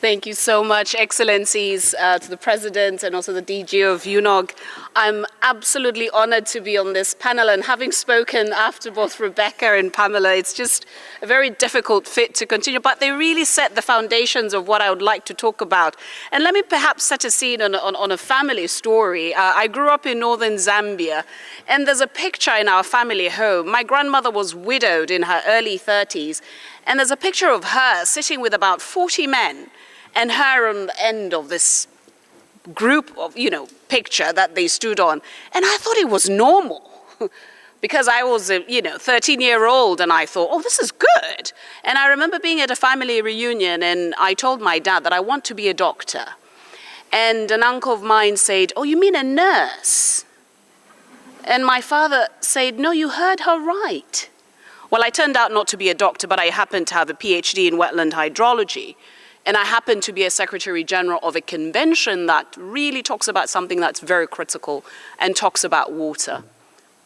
Thank you so much, Excellencies, to the President and also the DG of UNOG. I'm absolutely honored to be on this panel, and having spoken after both Rebecca and Pamela, it's just a very difficult fit to continue, but they really set the foundations of what I would like to talk about. And let me perhaps set a scene on a family story. I grew up in northern Zambia, and there's a picture in our family home. My grandmother was widowed in her early 30s, and there's a picture of her sitting with about 40 men, and her on the end of this group of, picture that they stood on. And I thought it was normal because I was a, 13-year-old, and I thought, oh, this is good. And I remember being at a family reunion, and I told my dad that I want to be a doctor. And an uncle of mine said, oh, you mean a nurse? And my father said, no, you heard her right. Well, I turned out not to be a doctor, but I happened to have a PhD in wetland hydrology. And I happen to be a Secretary General of a convention that really talks about something that's very critical and talks about water.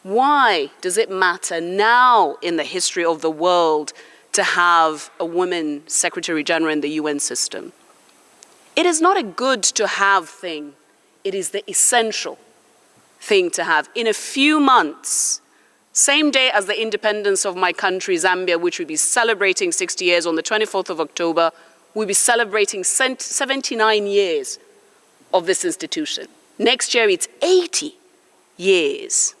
Why does it matter now in the history of the world to have a woman Secretary General in the UN system? It is not a good to have thing. It is the essential thing to have. In a few months, same day as the independence of my country, Zambia, which will be celebrating 60 years on the 24th of October, we'll be celebrating 79 years of this institution. Next year, it's 80 years.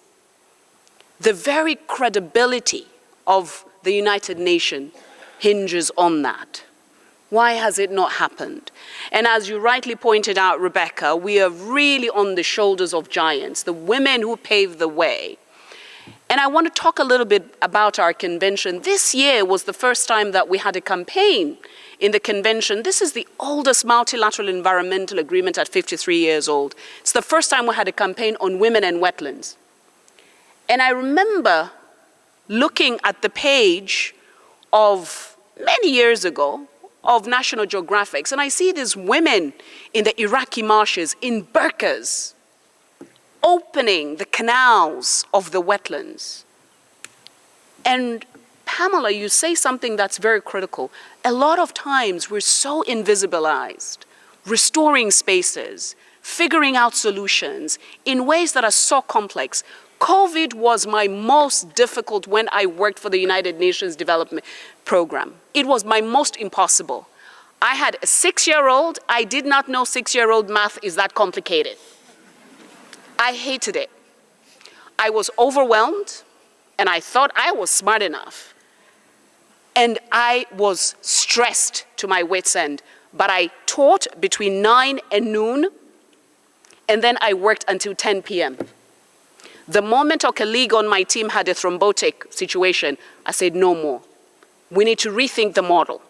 The very credibility of the United Nations hinges on that. Why has it not happened? And as you rightly pointed out, Rebecca, we are really on the shoulders of giants, the women who paved the way. And I want to talk a little bit about our convention. This year was the first time that we had a campaign in the convention. This is the oldest multilateral environmental agreement at 53 years old. It's the first time we had a campaign on women and wetlands. And I remember looking at the page of many years ago of National Geographic, and I see these women in the Iraqi marshes in burqas, opening the canals of the wetlands. And Pamela, you say something that's very critical. A lot of times we're so invisibilized, restoring spaces, figuring out solutions in ways that are so complex. COVID was my most difficult when I worked for the United Nations Development Program. It was my most impossible. I had a 6-year-old. I did not know 6-year-old math is that complicated. I hated it. I was overwhelmed, and I thought I was smart enough. And I was stressed to my wits' end. But I taught between 9 and noon, and then I worked until 10 p.m. The moment a colleague on my team had a thrombotic situation, I said, no more. We need to rethink the model.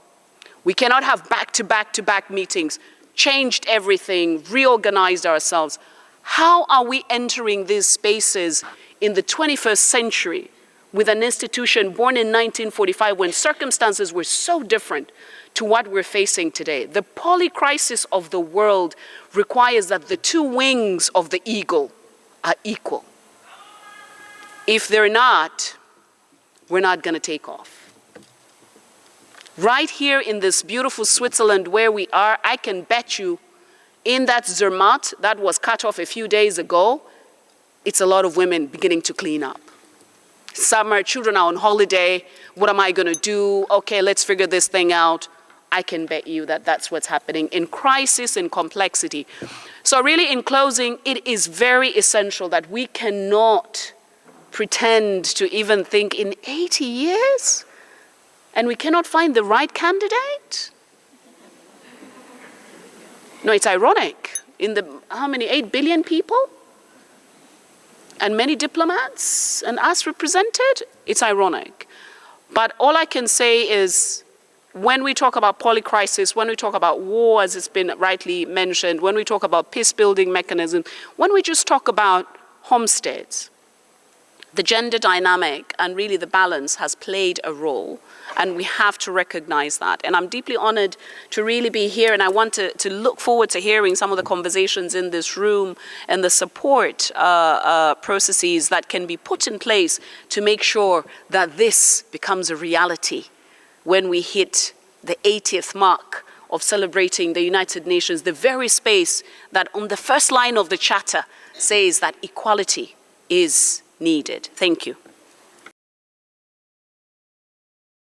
We cannot have back-to-back-to-back meetings, changed everything, reorganized ourselves. How are we entering these spaces in the 21st century with an institution born in 1945 when circumstances were so different to what we're facing today? The polycrisis of the world requires that the two wings of the eagle are equal. If they're not, we're not going to take off. Right here in this beautiful Switzerland where we are, I can bet you in that Zermatt that was cut off a few days ago, it's a lot of women beginning to clean up. Summer, children are on holiday. What am I going to do? Okay, let's figure this thing out. I can bet you that that's what's happening in crisis and complexity. So really, in closing, it is very essential that we cannot pretend to even think in 80 years, and we cannot find the right candidate. No, it's ironic. In the, how many, 8 billion people? And many diplomats and us represented? It's ironic. But all I can say is, when we talk about polycrisis, when we talk about war, as it's been rightly mentioned, when we talk about peace-building mechanism, when we just talk about homesteads, the gender dynamic and really the balance has played a role, and we have to recognize that. And I'm deeply honored to really be here, and I want to look forward to hearing some of the conversations in this room and the support processes that can be put in place to make sure that this becomes a reality when we hit the 80th mark of celebrating the United Nations, the very space that on the first line of the Charter says that equality is needed. Thank you.